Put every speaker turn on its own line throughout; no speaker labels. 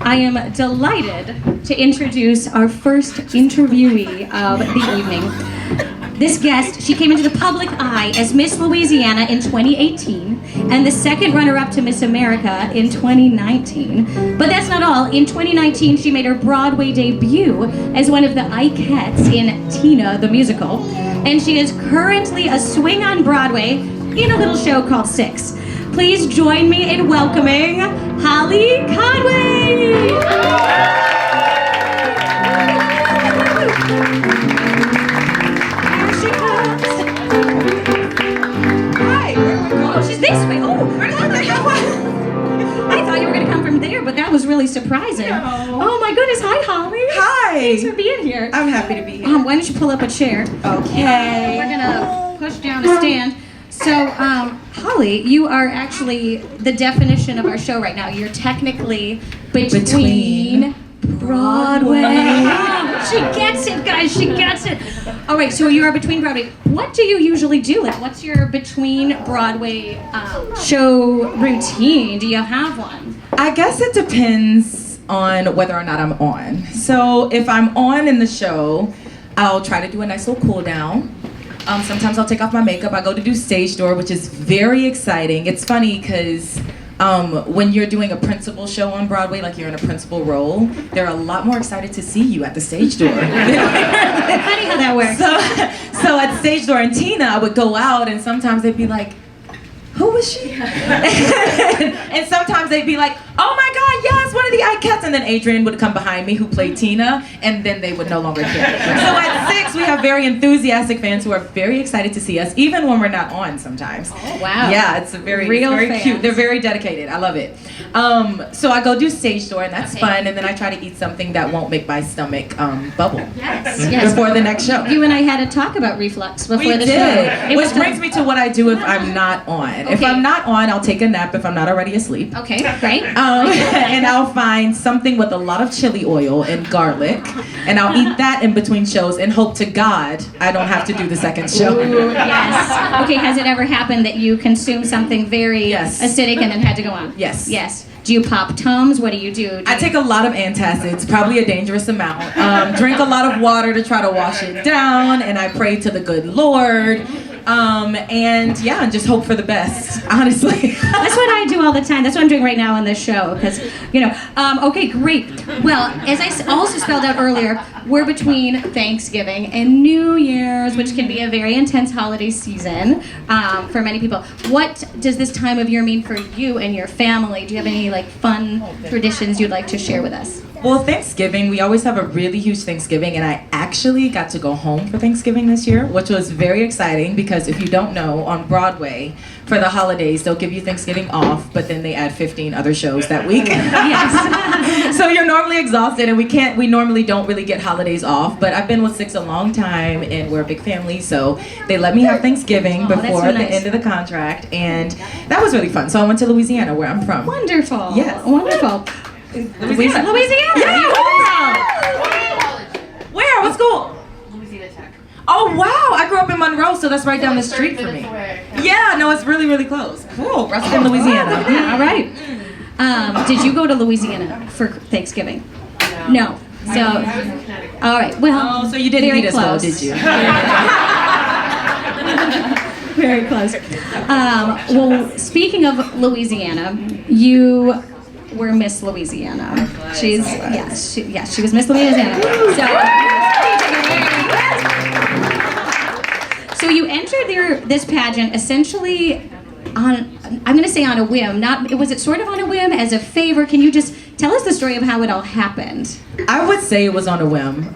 I am delighted to introduce our first interviewee of the evening. This guest, she came into the public eye as Miss Louisiana in 2018 and the second runner-up to Miss America in 2019. But that's not all. In 2019, she made her Broadway debut as one of the Ikettes in Tina the Musical. And she is currently a swing on Broadway in a little show called Six. Please join me in welcoming Holli Conway! Here she comes. Hi, where are we going? Oh, she's this way. Oh, I thought you were going to come from there, but that was really surprising.
No.
Oh my goodness, hi Holli.
Hi.
Thanks for being here.
I'm happy to be here.
Why don't you pull up a chair?
Okay.
We're going to push down a stand. So, Holli, you are actually the definition of our show right now. You're technically between Broadway. She gets it, guys. She gets it. All right, so you are between Broadway. What do you usually do? Like, what's your between Broadway show routine? Do you have one?
I guess it depends on whether or not I'm on. So if I'm on in the show, I'll try to do a nice little cool down. Sometimes I'll take off my makeup. I go to do stage door, which is very exciting. It's funny because when you're doing a principal show on Broadway, like you're in a principal role, they're a lot more excited to see you at the stage door.
Funny how that works.
So at stage door in Tina, I would go out and sometimes they'd be like, who was she? And sometimes they'd be like, oh my God, yes, one of the Ikettes. And then Adrian would come behind me, who played Tina, and then they would no longer care. So at Six, we have very enthusiastic fans who are very excited to see us, even when we're not on sometimes.
Oh, wow.
Yeah, it's a very
fans.
cute. They're very dedicated. I love it. So I go do stage door, and that's fun, and then I try to eat something that won't make my stomach bubble.
Yes.
Before the next show.
You and I had a talk about reflux before the show.
Which brings me to what I do if I'm not on.
Okay.
If I'm not on, I'll take a nap if I'm not already asleep.
Okay, great.
And I'll find something with a lot of chili oil and garlic, and I'll eat that in between shows and hope to God I don't have to do the second show.
Ooh, yes. Okay, has it ever happened that you consume something very acidic and then had to go on?
Yes.
Yes. Do you pop Tums? What do you do?
I take a lot of antacids, probably a dangerous amount. Drink a lot of water to try to wash it down, and I pray to the good Lord. And yeah, and just hope for the best, honestly.
That's what I do all the time. That's what I'm doing right now on this show, because, you know, okay, great. Well, as I also spelled out earlier, we're between Thanksgiving and New Year's, which can be a very intense holiday season for many people. What does this time of year mean for you and your family? Do you have any, like, fun traditions you'd like to share with us?
Well, Thanksgiving, we always have a really huge Thanksgiving, and I actually got to go home for Thanksgiving this year, which was very exciting because if you don't know, on Broadway, for the holidays, they'll give you Thanksgiving off, but then they add 15 other shows that week.
Yes.
So you're normally exhausted, and we normally don't really get holidays off, but I've been with Six a long time, and we're a big family, so they let me have Thanksgiving before the end of the contract, and that was really fun. So I went to Louisiana, where I'm from.
Wonderful.
Yes.
Wonderful. Louisiana.
Yeah. Where? What school?
Louisiana Tech.
Oh wow! I grew up in Monroe, so that's right down the street from me. Yeah, no, it's really, really close. Cool. Ruston, Louisiana.
Yeah, all right. Did you go to Louisiana for Thanksgiving? No. So, all right. Well,
so you didn't
very
meet us
close.
though, did you?
Very close. Well, speaking of Louisiana, you were Miss Louisiana. She was Miss Louisiana. So you entered this pageant essentially on, I'm going to say on a whim. Was it sort of on a whim, as a favor? Can you just tell us the story of how it all happened?
I would say it was on a whim.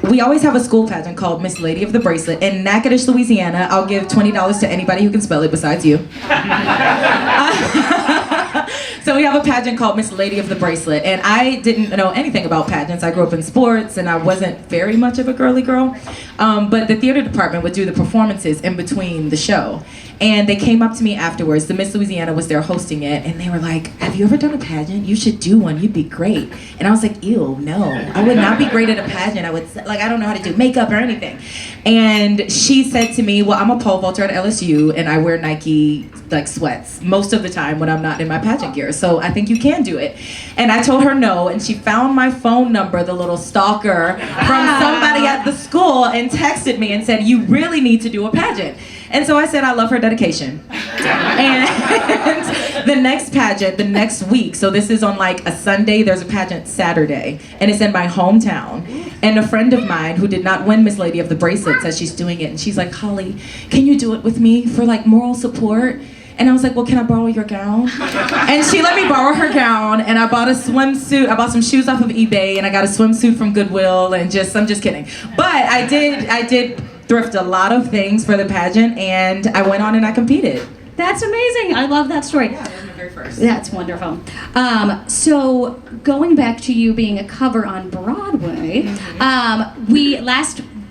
We always have a school pageant called Miss Lady of the Bracelet in Natchitoches, Louisiana. I'll give $20 to anybody who can spell it besides you. So we have a pageant called Miss Lady of the Bracelet, and I didn't know anything about pageants. I grew up in sports, and I wasn't very much of a girly girl. But the theater department would do the performances in between the show. And they came up to me afterwards. The Miss Louisiana was there hosting it, and they were like, have you ever done a pageant? You should do one. You'd be great. And I was like, ew, no. I would not be great at a pageant. I don't know how to do makeup or anything. And she said to me, well, I'm a pole vaulter at LSU, and I wear Nike like sweats most of the time when I'm not in my pageant gear. So I think you can do it. And I told her no, and she found my phone number, the little stalker, from somebody at the school, and texted me and said, you really need to do a pageant. And so I said, I love her dedication. And the next pageant, the next week, so this is on like a Sunday, there's a pageant Saturday, and it's in my hometown. And a friend of mine who did not win Miss Lady of the Bracelet says she's doing it, and she's like, Holly, can you do it with me for like moral support? And I was like, well, can I borrow your gown? And she let me borrow her gown, and I bought a swimsuit. I bought some shoes off of eBay, and I got a swimsuit from Goodwill, and I'm just kidding. But I did thrift a lot of things for the pageant, and I went on and I competed.
That's amazing. I love that story.
Yeah, that was my very first.
That's wonderful. So going back to you being a cover on Broadway,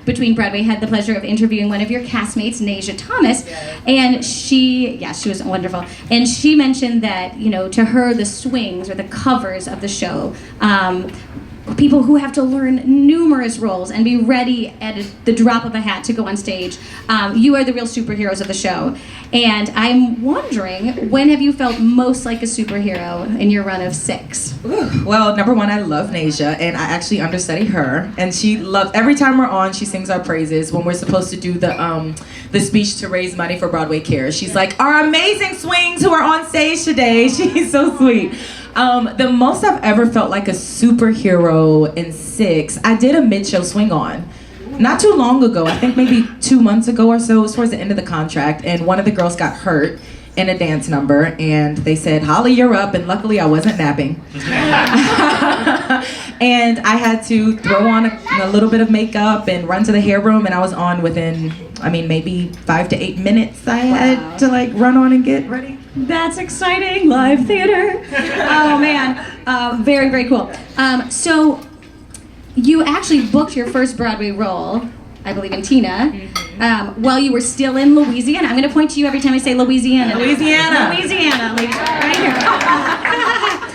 Between Broadway had the pleasure of interviewing one of your castmates, Nasia Thomas, and she was wonderful. And she mentioned that, to her, the swings or the covers of the show, people who have to learn numerous roles and be ready at the drop of a hat to go on stage. You are the real superheroes of the show. And I'm wondering, when have you felt most like a superhero in your run of 6?
Ooh, well, number one, I love Nasia, and I actually understudy her. And she loves, every time we're on, she sings our praises when we're supposed to do the speech to raise money for Broadway Cares. She's like, our amazing swings who are on stage today. She's so sweet. The most I've ever felt like a superhero in 6, I did a mid-show swing on. Not too long ago, I think maybe 2 months ago or so, it was towards the end of the contract, and one of the girls got hurt in a dance number, and they said, Holly, you're up, and luckily I wasn't napping. And I had to throw on a little bit of makeup and run to the hair room, and I was on within, maybe 5 to 8 minutes I had to run on and get ready.
That's exciting, live theater. Oh man, very, very cool. So you actually booked your first Broadway role, I believe in Tina, while you were still in Louisiana. I'm gonna point to you every time I say Louisiana.
Louisiana,
like right here.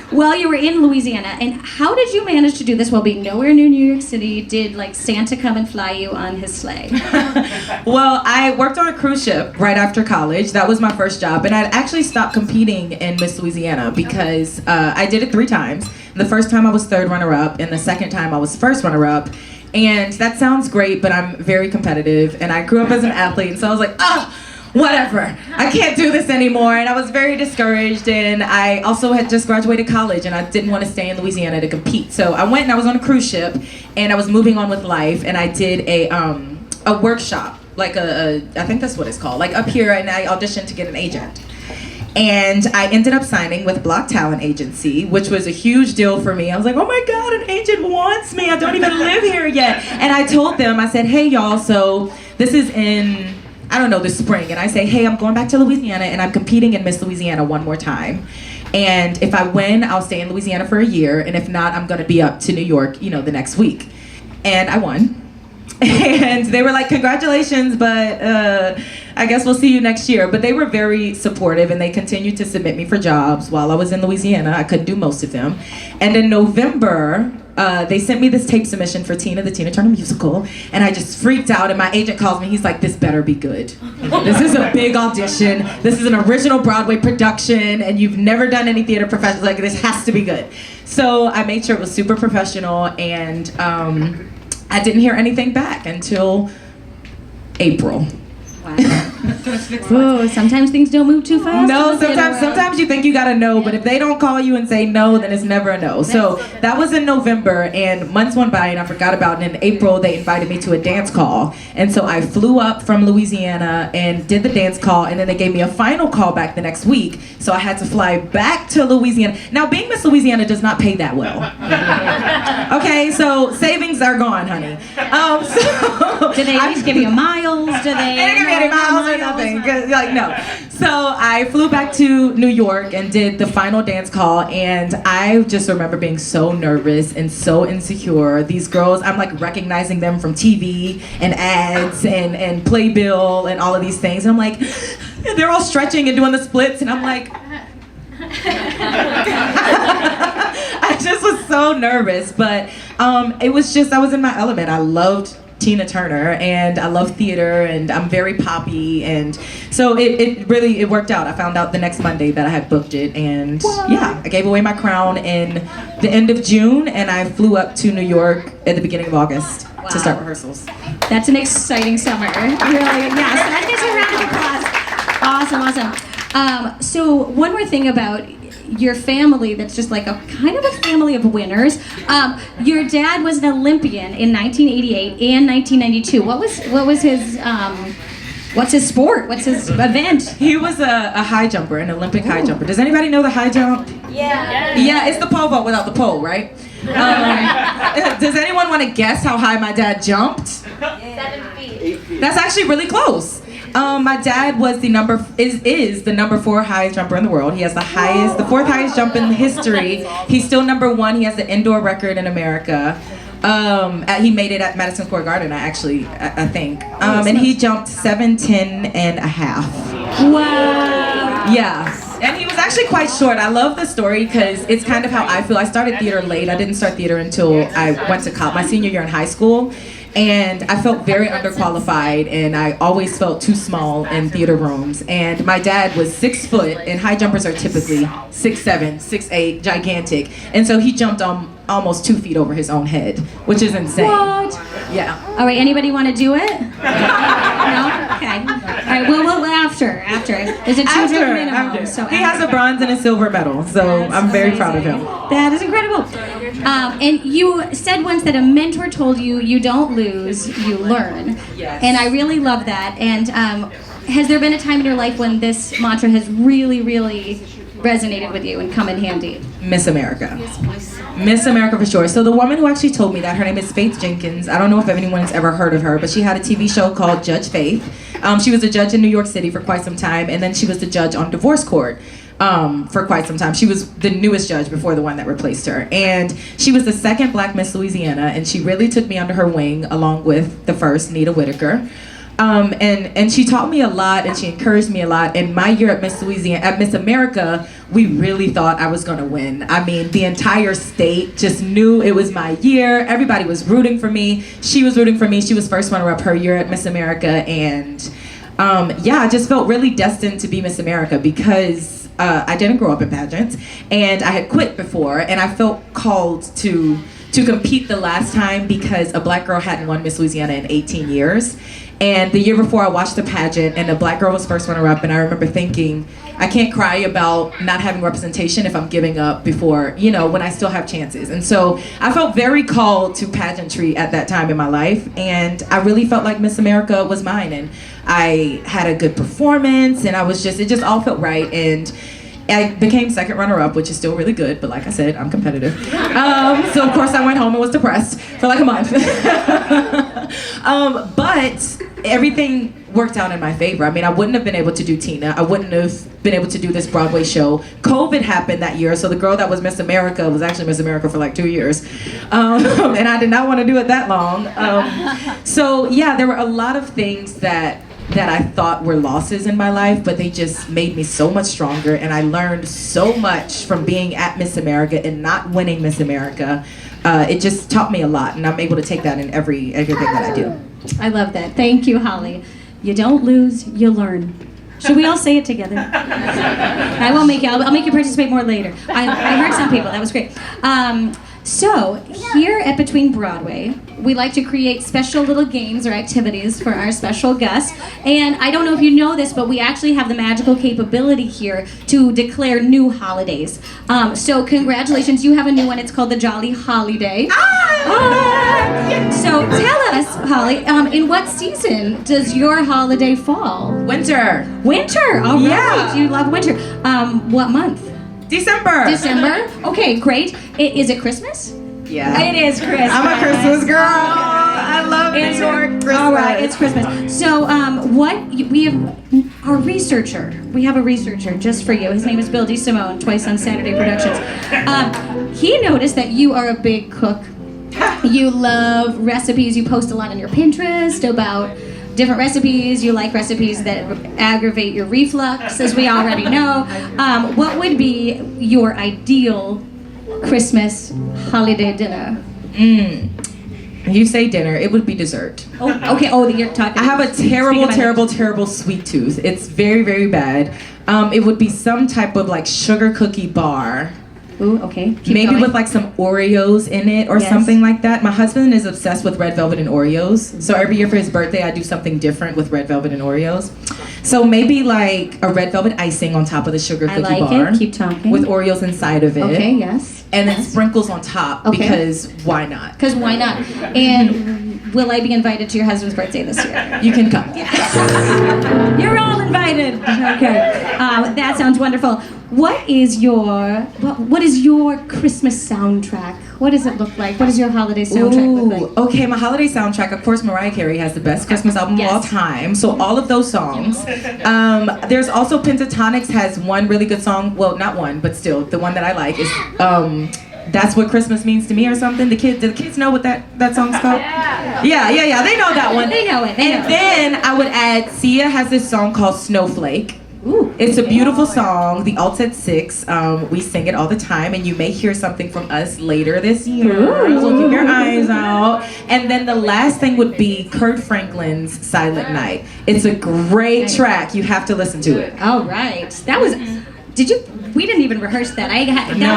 While you were in Louisiana, and how did you manage to do this while being nowhere near New York City? Did Santa come and fly you on his sleigh?
Well, I worked on a cruise ship right after college. That was my first job, and I'd actually stopped competing in Miss Louisiana because I did it 3 times. The first time I was 3rd runner-up, and the second time I was 1st runner-up. And that sounds great, but I'm very competitive, and I grew up as an athlete, and so I was like, whatever, I can't do this anymore. And I was very discouraged, and I also had just graduated college, and I didn't want to stay in Louisiana to compete. So I went and I was on a cruise ship, and I was moving on with life, and I did a workshop, I think that's what it's called, up here, and I auditioned to get an agent. And I ended up signing with Block Talent Agency, which was a huge deal for me. I was like, oh my God, an agent wants me. I don't even live here yet. And I told them, I said, hey y'all, so this is in, the spring. And I say, hey, I'm going back to Louisiana and I'm competing in Miss Louisiana one more time. And if I win, I'll stay in Louisiana for a year. And if not, I'm gonna be up to New York, the next week. And I won. And they were like, congratulations, but I guess we'll see you next year. But they were very supportive, and they continued to submit me for jobs while I was in Louisiana. I couldn't do most of them. And in November, they sent me this tape submission for Tina, the Tina Turner musical, and I just freaked out, and my agent calls me. He's like, this better be good. This is a big audition. This is an original Broadway production, and you've never done any theater professional. This has to be good. So I made sure it was super professional, and I didn't hear anything back until April.
Wow. Whoa, sometimes things don't move too fast.
No, sometimes you think you gotta know, but if they don't call you and say no, then it's never a no. So that was in November, and months went by and I forgot about it. And in April, they invited me to a dance call. And so I flew up from Louisiana and did the dance call, and then they gave me a final call back the next week. So I had to fly back to Louisiana. Now, being Miss Louisiana does not pay that well. Okay, so savings are gone, honey.
Do they at least give you miles? Do they
didn't give me any miles or nothing. No. So I flew back to New York and did the final dance call, and I just remember being so nervous and so insecure. These girls, I'm recognizing them from TV and ads and Playbill and all of these things. And I'm like, they're all stretching and doing the splits, and I'm like, I just was so nervous, but it was just, I was in my element. I loved Tina Turner, and I love theater, and I'm very poppy, and so it really worked out. I found out the next Monday that I had booked it, and yeah, I gave away my crown in the end of June, and I flew up to New York at the beginning of August to start rehearsals.
That's an exciting summer. Really, yes, that is a round of applause. Awesome. So one more thing about your family that's just like a kind of a family of winners. Your dad was an Olympian in 1988 and 1992. What was his what's his sport? What's his event?
He was a high jumper, an Olympic high jumper. Does anybody know the high jump?
Yeah.
Yeah, it's the pole vault without the pole, right? Does anyone want to guess how high my dad jumped?
7 feet.
That's actually really close. My dad was the number 4 highest jumper in the world. He has the fourth highest jump in history. He's still number 1. He has the indoor record in America. He made it at Madison Square Garden, I think. And he jumped 7'10" and a half.
Wow.
Yeah. And he was actually quite short. I love the story because it's kind of how I feel. I started theater late. I didn't start theater until I went to college, my senior year in high school. And I felt very underqualified, and I always felt too small in theater rooms. And my dad was 6 foot, and high jumpers are typically 6'7", 6'8", gigantic. And so he jumped almost 2 feet over his own head, which is insane.
What?
Yeah.
All right, anybody want to do it? No? Okay. All right, well, after. There's a 2 jump minimum. So
he has a bronze and a silver medal, so I'm very proud of him.
That is incredible. And you said once that a mentor told you, you don't lose, you learn.
Yes.
And I really love that. And has there been a time in your life when this mantra has really, really resonated with you and come in handy?
Miss America. Miss America for sure. So the woman who actually told me that, her name is Faith Jenkins. I don't know if anyone has ever heard of her, but she had a TV show called Judge Faith. She was a judge in New York City for quite some time, and then she was the judge on divorce court for quite some time. She was the newest judge before the one that replaced her. And she was the second Black Miss Louisiana, and she really took me under her wing along with the first, Nita Whitaker. And she taught me a lot, and she encouraged me a lot. And my year at Miss Louisiana, at Miss America, we really thought I was gonna win. I mean, the entire state just knew it was my year. Everybody was rooting for me. She was rooting for me. She was first runner-up her year at Miss America. And yeah, I just felt really destined to be Miss America because I didn't grow up in pageants, and I had quit before, and I felt called to compete the last time because a Black girl hadn't won Miss Louisiana in 18 years. And the year before, I watched the pageant, and a Black girl was first runner-up, and I remember thinking, I can't cry about not having representation if I'm giving up before, when I still have chances. And so I felt very called to pageantry at that time in my life, and I really felt like Miss America was mine, and I had a good performance, and it just all felt right. And I became second runner-up, which is still really good, but like I said, I'm competitive. So of course I went home and was depressed for like a month. But everything worked out in my favor. I mean, I wouldn't have been able to do Tina. I wouldn't have been able to do this Broadway show. COVID happened that year, so the girl that was Miss America was actually Miss America for like 2 years. And I did not want to do it that long. So yeah, there were a lot of things that I thought were losses in my life, but they just made me so much stronger, and I learned so much from being at Miss America and not winning Miss America. It just taught me a lot, and I'm able to take that in everything that I do.
I love that. Thank you, Holly. You don't lose, you learn. Should we all say it together? I won't make you. I'll make you participate more later. I heard some people. That was great. So, here at Between Broadway, we like to create special little games or activities for our special guests. And I don't know if you know this, but we actually have the magical capability here to declare new holidays. So, congratulations, you have a new one. It's called the Jolly Holiday. So, tell us, Holly, in what season does your holiday fall?
Winter.
Winter, all right.
Yeah.
You love winter. What month?
December.
Okay, great. Is it Christmas?
Yeah.
It is Christmas.
I'm a Christmas girl. I love New York Christmas.
All right, it's Christmas. So, we have our researcher. We have a researcher just for you. His name is Bill DeSimone, twice on Saturday Productions. He noticed that you are a big cook. You love recipes. You post a lot on your Pinterest about different recipes. You like recipes that aggravate your reflux, as we already know. What would be your ideal Christmas holiday dinner?
You say dinner, it would be dessert.
Oh, okay. Oh, you're talking.
I have a terrible sweet tooth. It's very, very bad. It would be some type of like sugar cookie bar.
Ooh, okay. Keep
Maybe
going.
with like some Oreos in it or something like that. My husband is obsessed with red velvet and Oreos. So every year for his birthday, I do something different with red velvet and Oreos. So maybe like a red velvet icing on top of the sugar cookie
I like
bar.
it. Keep talking.
With Oreos inside of it.
Okay, yes.
And then sprinkles on top because why not?
Because why not? And will I be invited to your husband's birthday this year?
You can come.
You're all invited. Okay. That sounds wonderful. What is your Christmas soundtrack? What does it look like? What does your holiday soundtrack look like?
Okay, my holiday soundtrack, of course, Mariah Carey has the best Christmas album of all time. So all of those songs. There's also Pentatonics has one really good song. Well, not one, but still, the one that I like is That's What Christmas Means to Me or something. Do the kids know what that song's called? Yeah. They know that one.
They know it.
Then I would add, Sia has this song called Snowflake.
Ooh,
it's a beautiful song. The alt's at 6. We sing it all the time, and you may hear something from us later this year. So keep your eyes out. And then the last thing would be Kurt Franklin's Silent Night. It's a great track. You have to listen to it.
All right. That was. Did you? We didn't even rehearse that.
I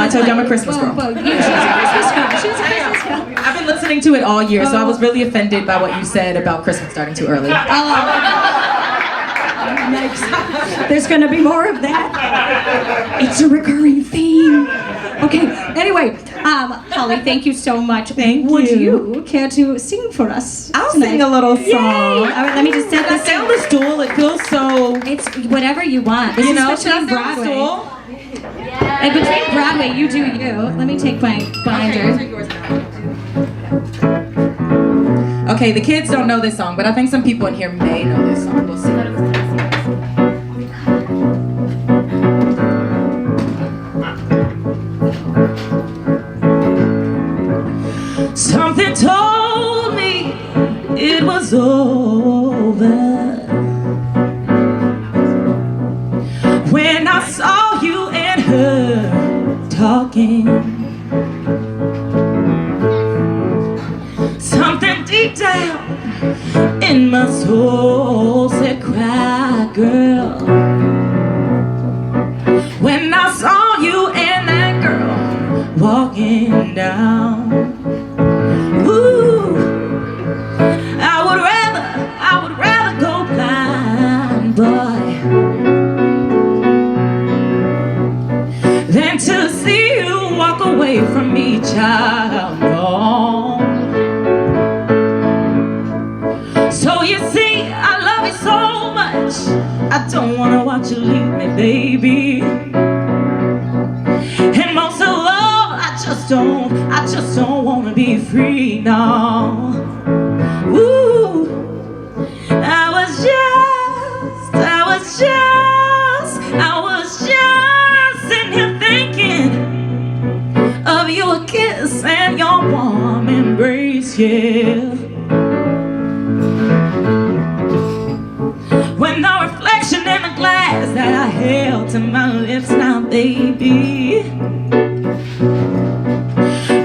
told you I'm a Christmas girl.
She's a Christmas girl. She's a Christmas girl.
I've been listening to it all year, so I was really offended by what you said about Christmas starting too early.
There's gonna be more of that. It's a recurring theme. Okay. Anyway, Holly, thank you so much. Would you care to sing for us?
I'll
tonight?
sing a little song.
Yay. All right, let me just set this
Stay on the stool. It feels so.
It's whatever you want. This is between Broadway. And between Broadway, you do you. Let me take my binder.
Okay, the kids don't know this song, but I think some people in here may know this song. We'll see. Something told me it was over when I saw you and her talking. Something deep down in my soul said, cry, girl. When I saw you and that girl walking down. Ooh, I would rather go blind, boy, than to see you walk away from me, child. Oh. So you see, I love you so much, I don't wanna watch you leave me, baby. And most of all, I just don't wanna be free now. Ooh, I was just sitting here thinking of your kiss and your warm embrace, yeah. When the reflection in the glass that I held to my lips now, baby,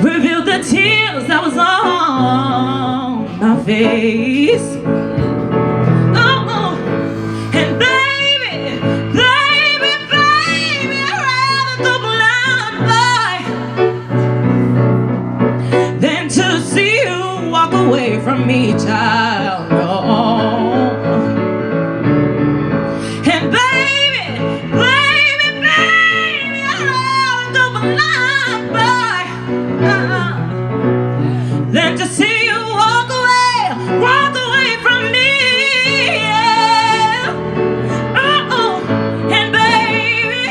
revealed the tears that was on my face. Oh, and baby, I'd rather go blind, boy, than to see you walk away from me, child. Oh. And baby, I'd rather go blind, boy, than to see you walk away from me. Yeah. Oh, and baby,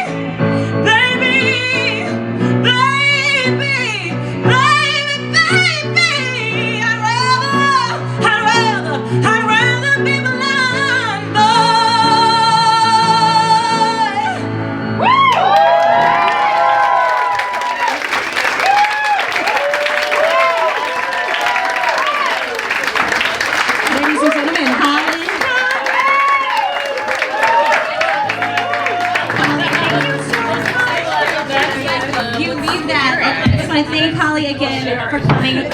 I'd rather be blind, boy. Woo!
for coming. I'm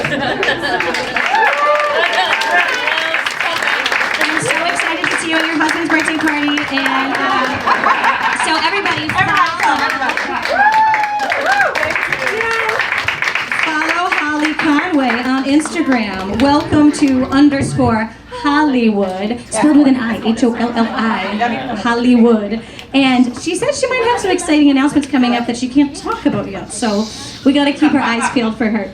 so excited to see you at your husband's birthday party, and so everybody follow Holli Conway on Instagram. Welcome to _Hollywood, spelled with an I, Holli, Hollywood. And she said she might have some exciting announcements coming up that she can't talk about yet, so we gotta keep our eyes peeled for her.